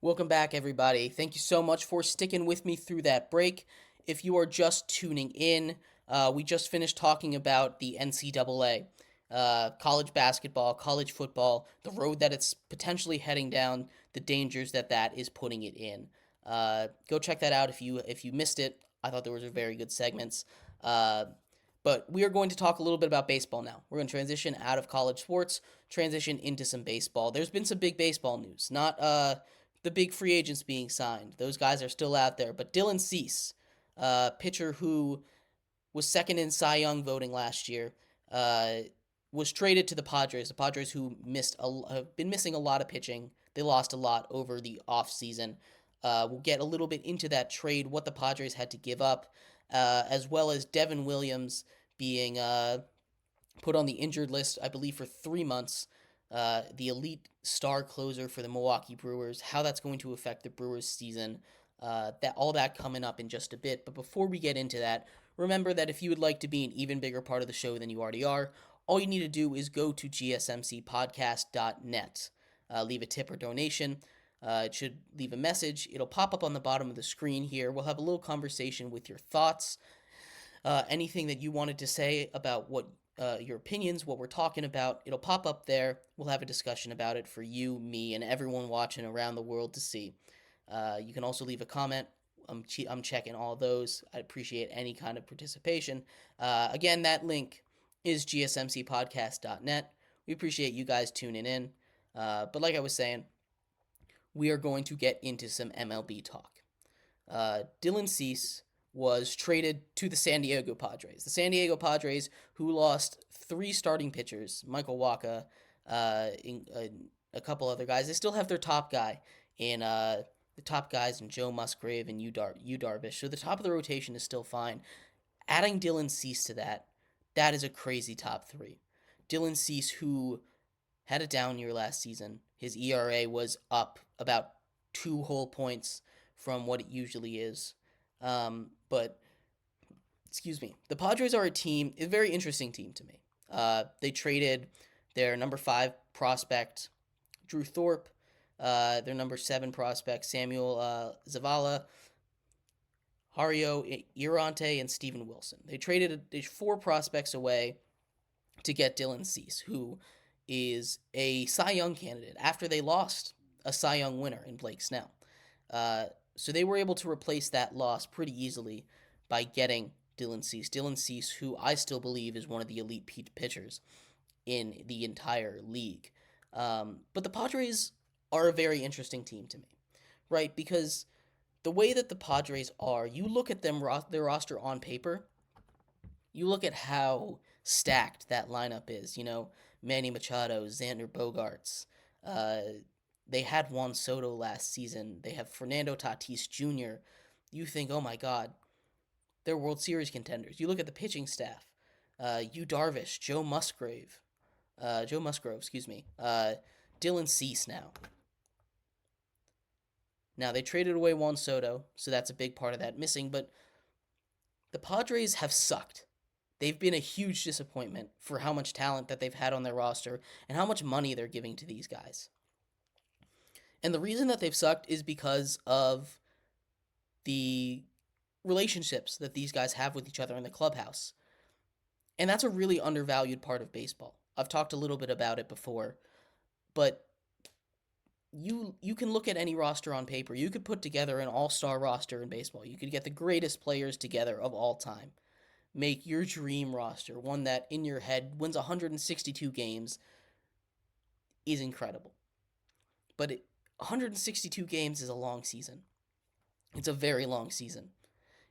Welcome back, everybody. Thank you so much for sticking with me through that break. If you are just tuning in, we just finished talking about the NCAA, college basketball, college football, the road that it's potentially heading down, the dangers that is putting it in. Go check that out if you missed it. I thought there was a very good segments. Uh, but we are going to talk a little bit about baseball now. We're going to transition out of college sports, transition into some baseball. There's been some big baseball news, not the big free agents being signed. Those guys are still out there. But Dylan Cease, pitcher who was second in Cy Young voting last year, uh, was traded to the Padres. The Padres who have been missing a lot of pitching. They lost a lot over the offseason. We'll get a little bit into that trade, what the Padres had to give up, as well as Devin Williams being put on the injured list, I believe, for 3 months. The elite star closer for the Milwaukee Brewers, how that's going to affect the Brewers season, that coming up in just a bit. But before we get into that, remember that if you would like to be an even bigger part of the show than you already are, all you need to do is go to gsmcpodcast.net. Leave a tip or donation. It should leave a message. It'll pop up on the bottom of the screen here. We'll have a little conversation with your thoughts. Anything that you wanted to say about what your opinions, what we're talking about, it'll pop up there. We'll have a discussion about it for you, me, and everyone watching around the world to see. You can also leave a comment. I'm checking all those. I'd appreciate any kind of participation. Again, that link is gsmcpodcast.net. We appreciate you guys tuning in. But like I was saying, we are going to get into some MLB talk. Dylan Cease was traded to the San Diego Padres. The San Diego Padres, who lost 3 starting pitchers, Michael Wacha, a couple other guys. They still have their top guy in the top guys in Joe Musgrave and Yu Darvish. So the top of the rotation is still fine. Adding Dylan Cease to that is a crazy top 3. Dylan Cease, who had a down year last season, his ERA was up about 2 whole points from what it usually is. But excuse me, the Padres are a very interesting team to me. They traded their number 5 prospect, Drew Thorpe, their number 7 prospect, Samuel Zavala, Hario Irante, and Steven Wilson. They traded 4 prospects away to get Dylan Cease, who is a Cy Young candidate after they lost a Cy Young winner in Blake Snell. So they were able to replace that loss pretty easily by getting Dylan Cease. Dylan Cease, who I still believe is one of the elite pitchers in the entire league. But the Padres are a very interesting team to me, right? Because the way that the Padres are, you look at their roster on paper, you look at how stacked that lineup is. Manny Machado, Xander Bogaerts. They had Juan Soto last season. They have Fernando Tatis Jr. You think, oh my God, they're World Series contenders. You look at the pitching staff. Yu Darvish, Joe Musgrove, Dylan Cease now. Now, they traded away Juan Soto, so that's a big part of that missing, but the Padres have sucked. They've been a huge disappointment for how much talent that they've had on their roster and how much money they're giving to these guys. And the reason that they've sucked is because of the relationships that these guys have with each other in the clubhouse. And that's a really undervalued part of baseball. I've talked a little bit about it before, but you can look at any roster on paper. You could put together an all-star roster in baseball. You could get the greatest players together of all time. Make your dream roster, one that in your head wins 162 games, is incredible. But 162 games is a long season. It's a very long season.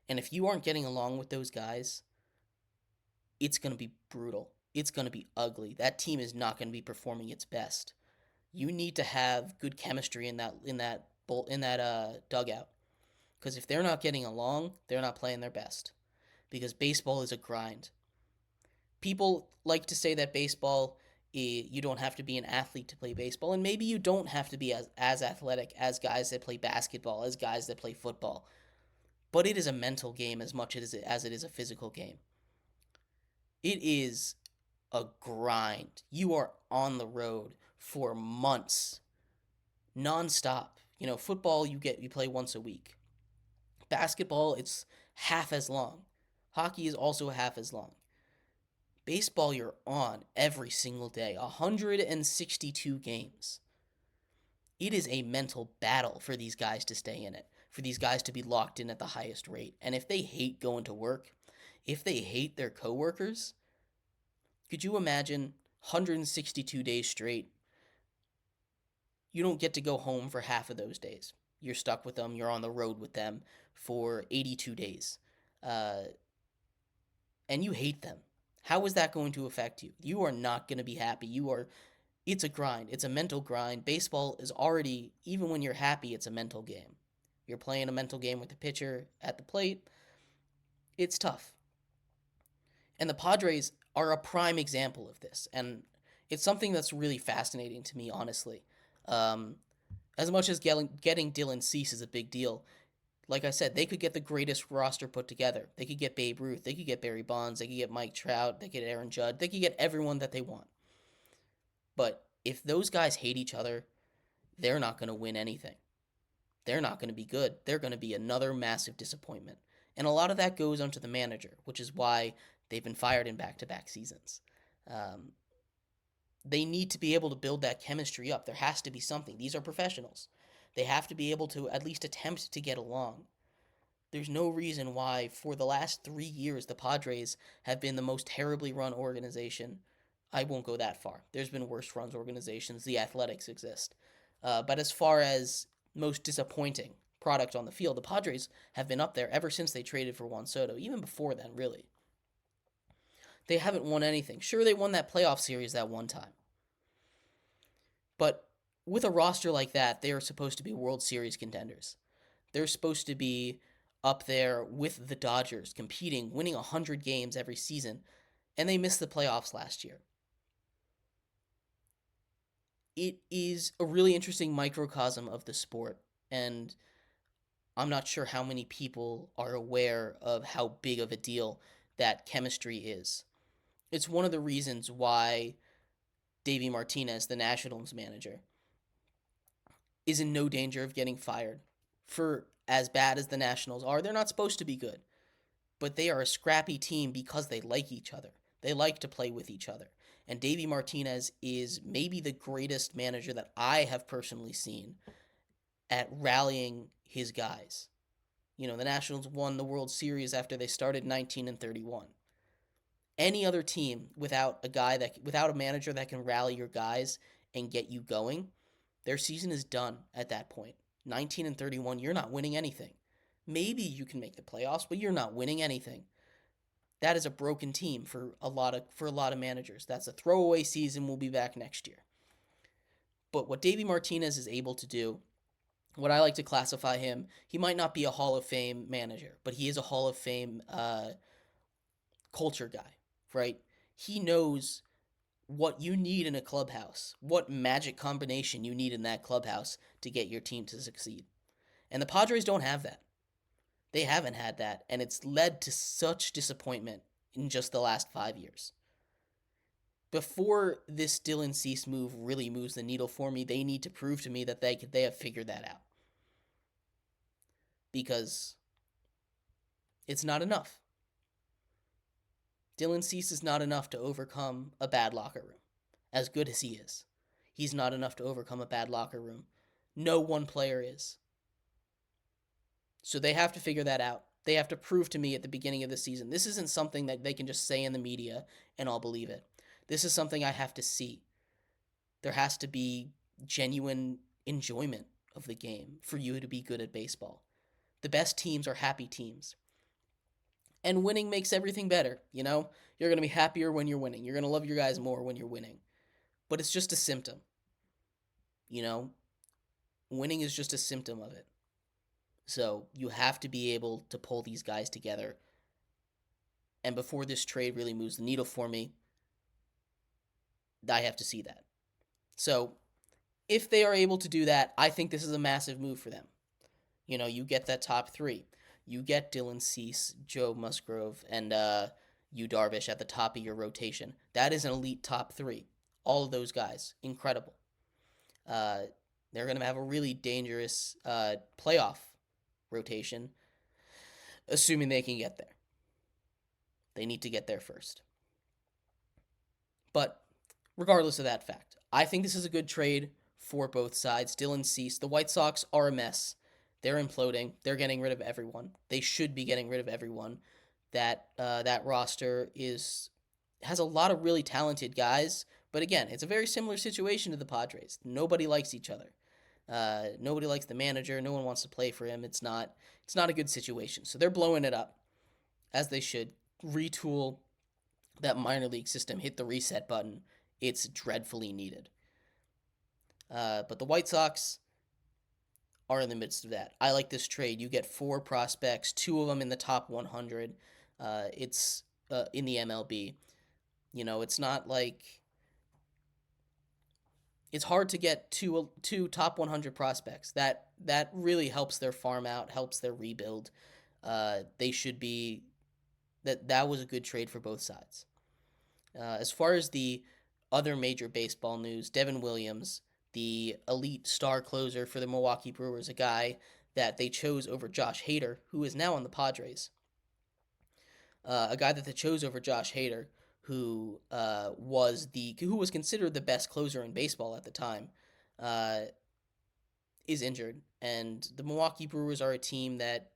And if you aren't getting along with those guys, it's going to be brutal. It's going to be ugly. That team is not going to be performing its best. You need to have good chemistry in that dugout. Because if they're not getting along, they're not playing their best. Because baseball is a grind. People like to say that baseball, you don't have to be an athlete to play baseball, and maybe you don't have to be as athletic as guys that play basketball, as guys that play football. But it is a mental game as much as it is a physical game. It is a grind. You are on the road for months, nonstop. Football you play once a week. Basketball, it's half as long. Hockey is also half as long. Baseball, you're on every single day, 162 games. It is a mental battle for these guys to stay in it, for these guys to be locked in at the highest rate. And if they hate going to work, if they hate their coworkers, could you imagine 162 days straight? You don't get to go home for half of those days. You're stuck with them. You're on the road with them for 82 days. And you hate them. How is that going to affect you? You are not going to be happy. It's a grind. It's a mental grind. Baseball is already, even when you're happy, it's a mental game. You're playing a mental game with the pitcher at the plate. It's tough. And the Padres are a prime example of this. And it's something that's really fascinating to me, honestly. As much as getting Dylan Cease is a big deal, like I said, they could get the greatest roster put together. They could get Babe Ruth. They could get Barry Bonds. They could get Mike Trout. They could get Aaron Judge. They could get everyone that they want. But if those guys hate each other, they're not going to win anything. They're not going to be good. They're going to be another massive disappointment. And a lot of that goes onto the manager, which is why they've been fired in back-to-back seasons. They need to be able to build that chemistry up. There has to be something. These are professionals. They have to be able to at least attempt to get along. There's no reason why, for the last 3 years, the Padres have been the most terribly run organization. I won't go that far. There's been worse run organizations. The Athletics exist. But as far as most disappointing product on the field, the Padres have been up there ever since they traded for Juan Soto, even before then, really. They haven't won anything. Sure, they won that playoff series that one time. But with a roster like that, they are supposed to be World Series contenders. They're supposed to be up there with the Dodgers, competing, winning 100 games every season, and they missed the playoffs last year. It is a really interesting microcosm of the sport, and I'm not sure how many people are aware of how big of a deal that chemistry is. It's one of the reasons why Davey Martinez, the Nationals manager, is in no danger of getting fired. For as bad as the Nationals are, they're not supposed to be good. But they are a scrappy team because they like each other. They like to play with each other. And Davey Martinez is maybe the greatest manager that I have personally seen at rallying his guys. The Nationals won the World Series after they started 19-31. Any other team without a manager that can rally your guys and get you going, their season is done at that point. 19-31, you're not winning anything. Maybe you can make the playoffs, but you're not winning anything. That is a broken team for a lot of managers. That's a throwaway season. We'll be back next year. But what Davey Martinez is able to do, what I like to classify him, he might not be a Hall of Fame manager, but he is a Hall of Fame culture guy, right? He knows what you need in a clubhouse, what magic combination you need in that clubhouse to get your team to succeed. And the Padres don't have that. They haven't had that, and it's led to such disappointment in just the last 5 years. Before this Dylan Cease move really moves the needle for me, they need to prove to me that they have figured that out. Because it's not enough. Dylan Cease is not enough to overcome a bad locker room, as good as he is. He's not enough to overcome a bad locker room. No one player is. So they have to figure that out. They have to prove to me at the beginning of the season. This isn't something that they can just say in the media and I'll believe it. This is something I have to see. There has to be genuine enjoyment of the game for you to be good at baseball. The best teams are happy teams. And winning makes everything better, You're going to be happier when you're winning. You're going to love your guys more when you're winning. But it's just a symptom. Winning is just a symptom of it. So you have to be able to pull these guys together. And before this trade really moves the needle for me, I have to see that. So if they are able to do that, I think this is a massive move for them. You get that top three. You get Dylan Cease, Joe Musgrove, and Yu Darvish at the top of your rotation. That is an elite top three. All of those guys, incredible. They're going to have a really dangerous playoff rotation, assuming they can get there. They need to get there first. But regardless of that fact, I think this is a good trade for both sides. Dylan Cease, the White Sox are a mess. They're imploding. They're getting rid of everyone. They should be getting rid of everyone. That roster has a lot of really talented guys, but again, it's a very similar situation to the Padres. Nobody likes each other. Nobody likes the manager. No one wants to play for him. It's not a good situation. So they're blowing it up, as they should. Retool that minor league system. Hit the reset button. It's dreadfully needed. But the White Sox are in the midst of that. I like this trade. You get 4 prospects, 2 of them in the top 100. It's in the MLB. It's not like it's hard to get two top 100 prospects. That really helps their farm out, helps their rebuild. They should be that was a good trade for both sides. As far as the other major baseball news, Devin Williams, the elite star closer for the Milwaukee Brewers, a guy that they chose over Josh Hader, who is now on the Padres. A guy that they chose over Josh Hader, who was considered the best closer in baseball at the time, is injured, and the Milwaukee Brewers are a team that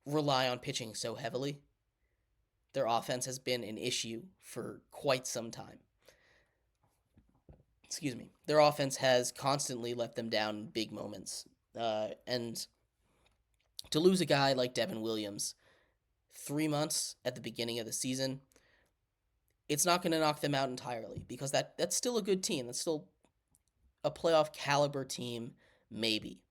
rely on pitching so heavily. Their offense has been an issue for quite some time. Excuse me. Their offense has constantly let them down in big moments, and to lose a guy like Devin Williams 3 months at the beginning of the season, it's not going to knock them out entirely, because that's still a good team. That's still a playoff caliber team, maybe.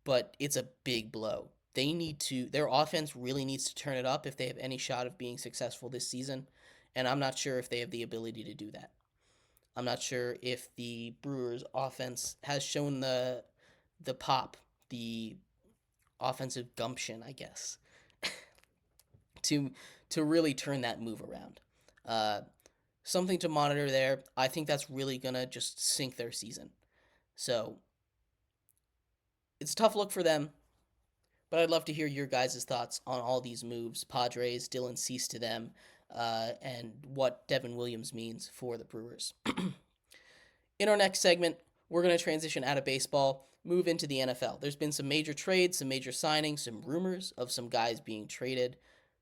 But it's a big blow. Their offense really needs to turn it up if they have any shot of being successful this season, and I'm not sure if they have the ability to do that. I'm not sure if the Brewers offense has shown the pop, the offensive gumption, I guess, to really turn that move around. Something to monitor there. I think that's really going to just sink their season. So it's a tough look for them, but I'd love to hear your guys' thoughts on all these moves. Padres, Dylan Cease to them, and what Devin Williams means for the Brewers. In our next segment, we're going to transition out of baseball, move into the NFL. There's been some major trades, some major signings, some rumors of some guys being traded,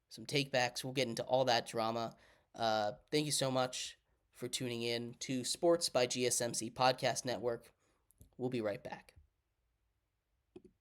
some takebacks. We'll get into all that drama. Thank you so much for tuning in to Sports by GSMC Podcast Network. We'll be right back.